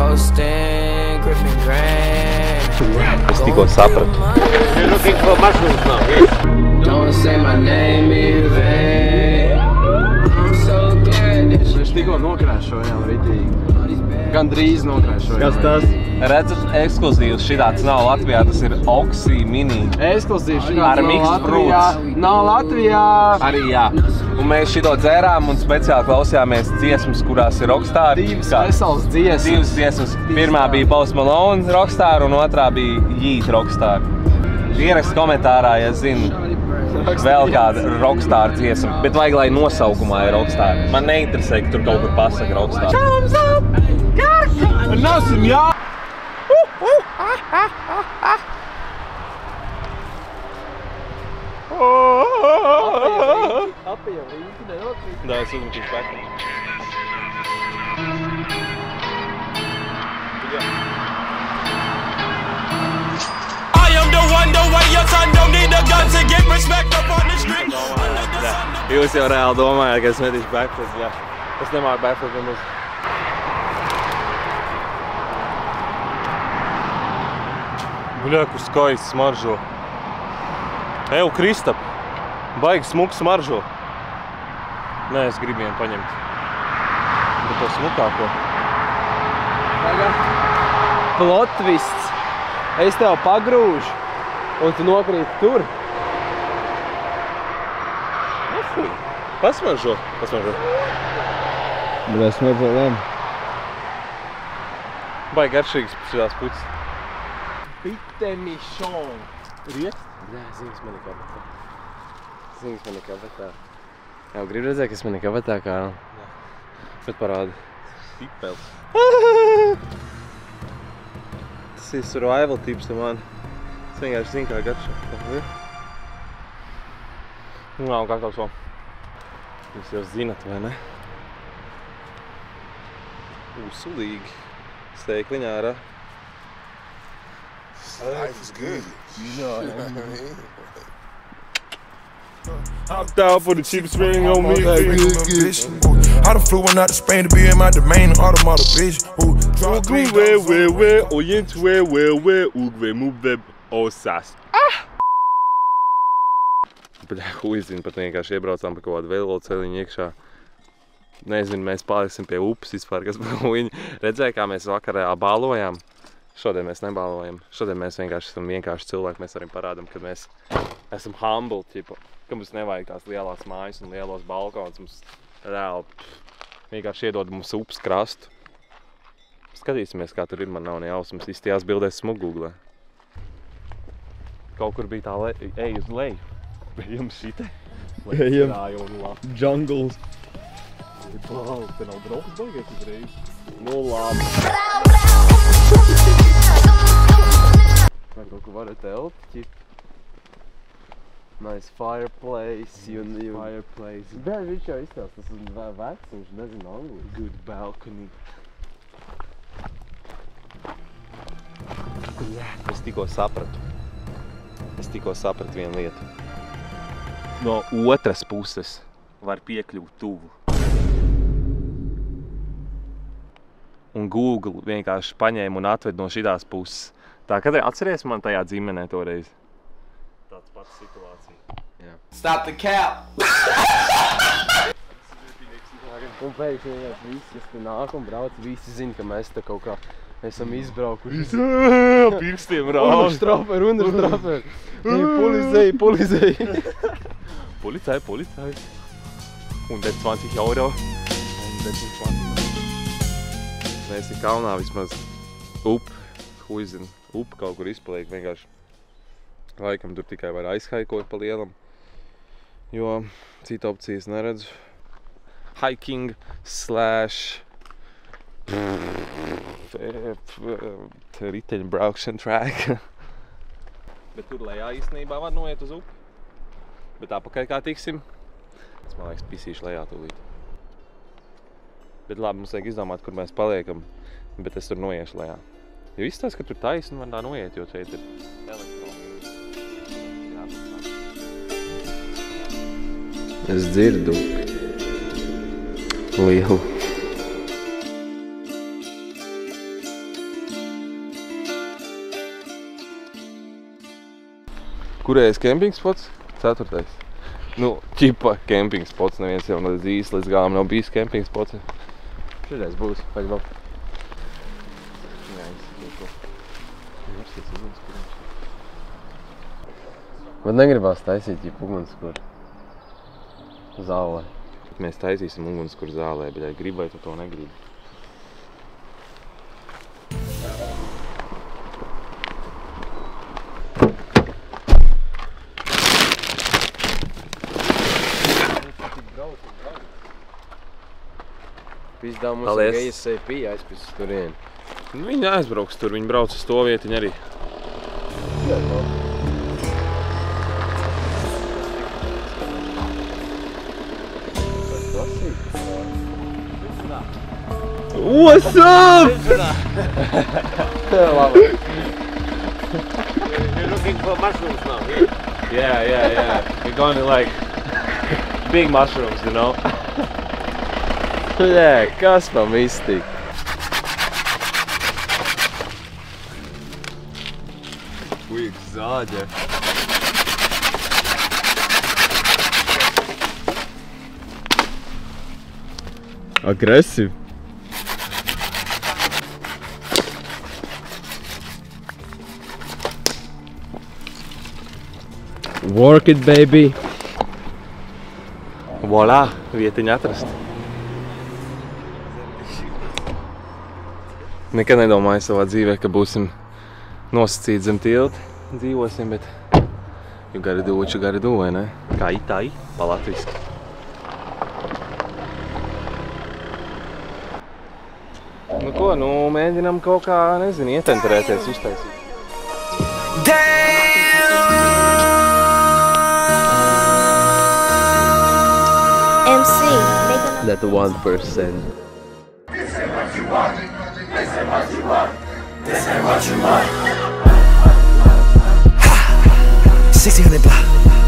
coasting, Griffin Grand. Es tikko sapratu. You're looking for mushrooms now, yes? Don't say my name in vain. I'm so glad that you Mēs tikko nokrāšojām ritīgi. Gandrīz nokrāšojām. Kas tas? Redzat, ekskluzīvs šitāds nav Latvijā, tas ir Oxy Mini. Ekskluzīvs šitāds Ar nav mixed Latvijā. fruits. Nav Latvijā. Arī jā. Un mēs šito dzērām un speciāli klausījāmies dziesmas, kurās ir Rockstar. Divas veselas dziesmas. Divas dziesmas. Pirmā bija Post Malone Rockstar un otrā bija Yeet Rockstar. Ierakst komentārā, ja zinu vēl kāda Rockstar dziesma. Bet vajag, lai nosaukumā ir Rockstar. Man neinteresē, ka tur kaut kur pasaka Rockstar. Thumbs up! Nosim, jā! Apējam rīti, nenokrīt. Da, es uzmetīšu pēkam. Jūs jau reāli domājāt, ka es metīšu backflip, jā. Es nemāku backflip nemaz. Bļā, kur skaisti smaržo. Eju, Kristap, baigi smuks smaržo. Nē, es gribu vienu paņemt. Bet to smukāko. Tagad plot twists. Es tev pagrūžu, un tu nokrīti tur. Pasmaržo. Pasmaržo. Bet es nevēlēm. Baigi garšīgs šitās puķis. Pitemišon. Riekst? Jā, zini, man ir kabatā. Zini, man ir kabatā. Jau gribu redzēt, kas man ir kabatā, kā. Jā. Bet parādi. Sipels. Tas ir survival tips te man. Es vienkārši zinu, kā garšo. Nav gatavs vēl. Jūs jau zinat, vai ne? Sulīgi. Steikliņā ārā. Life is good. You know what I mean? I'm down for the cheapest ring on me. I done flew one out to Spain to be in my domain, automata bitch. Huizinu, pat vienkārši iebraucām pa kaut kādu veloceliņu iekšā. Nezinu, mēs paliksim pie upes vispār, kas pa huiņu. Redzēja, kā mēs vakarā bālojām? Šodien mēs nebālojam. Šodien mēs vienkārši esam vienkārši cilvēki. Mēs arī parādam, ka mēs esam humble, ķipa. Ka mums nevajag tās lielās mājas un lielos balkons. Mums reāli vienkārši iedod mums upes krastu. Skatīsimies, kā tur ir. Man nav ne jausmas. Izstījās bildēs smugūglē. Kaut kur bija tā ej uz leju. Ejam šite. Ejam. Jungles. Te nav draugs baigies uzreiz. Nu labi. Vai kaut ko varat telpt, ķip? Nice fireplace. Fireplace. Bet viņš jau izstāst, tas ir vecs, viņš nezina angliski. Good balcony. Es tikko sapratu. Vienu lietu. No otras puses var piekļūt tuvu. Un Google vienkārši paņēma un atved no šitās puses. Tā, kad atceries man tajā dzimenē toreiz? Tāds pats situācija. Jā. stop the cap. Un pēkšņi vienkārši visi, kas te nāk un brauc, visi zina, ka mēs te kaut kā esam izbraukuši. Pirkstiem rāž. Unterstraffer. Polizei. Polizei. 120 euro. 120. Mēs ir kalnā vismaz upe kaut kur izpaliek vienkārši. Laikam tur tikai var aizhaikot pa lielam, jo cita opcijas neredzu. Hiking / riteņu braukšana track. Bet tur lejā īstenībā var noiet uz upi. Bet apakaļ kā tiksim, es man liekas pisīšu lejā tūlīt. Bet labi, mums vajag izdomāt, kur mēs paliekam, bet es tur noiešu lejā. Jo izstāst, ka tur taisni var tā noiet, jo šeit ir elektrons. Es dzirdu lielu. Kurējais kempings spots? 4. Nu, ķipa kempings spots. Neviens jau līdz īsti līdz galam nav bijis kempings spots. Šodien būs. Pagaidām. Man negribās taisīt ģip ugunskura zālē. Mēs taisīsim ugunskura zālē, bet ja gribi vai tu to negribi. Pizdā mums Paldies. ir GSCP aizpis uz turieni. Nu, viņi aizbrauks tur, viņi brauc uz to vietiņu arī. What's up? You're looking for mushrooms now, yeah? Yeah. We're going to like big mushrooms, you know? Jā, kas pa mistika? Ujk, zāģē. Agresīvi. Work it, baby! Voilà, vietiņa atrast. Nekad nedomāju savā dzīvē, ka būsim nosacīti zem tilti, dzīvosim, bet you gotta do what you gotta do, vai ne? Kā itāji, pa latviski. Nu ko, nu mēģinām kaut kā, nezinu, ietemperēties, uztaisīt. MC, make a That 1%. This ain't what you want. 1600 block.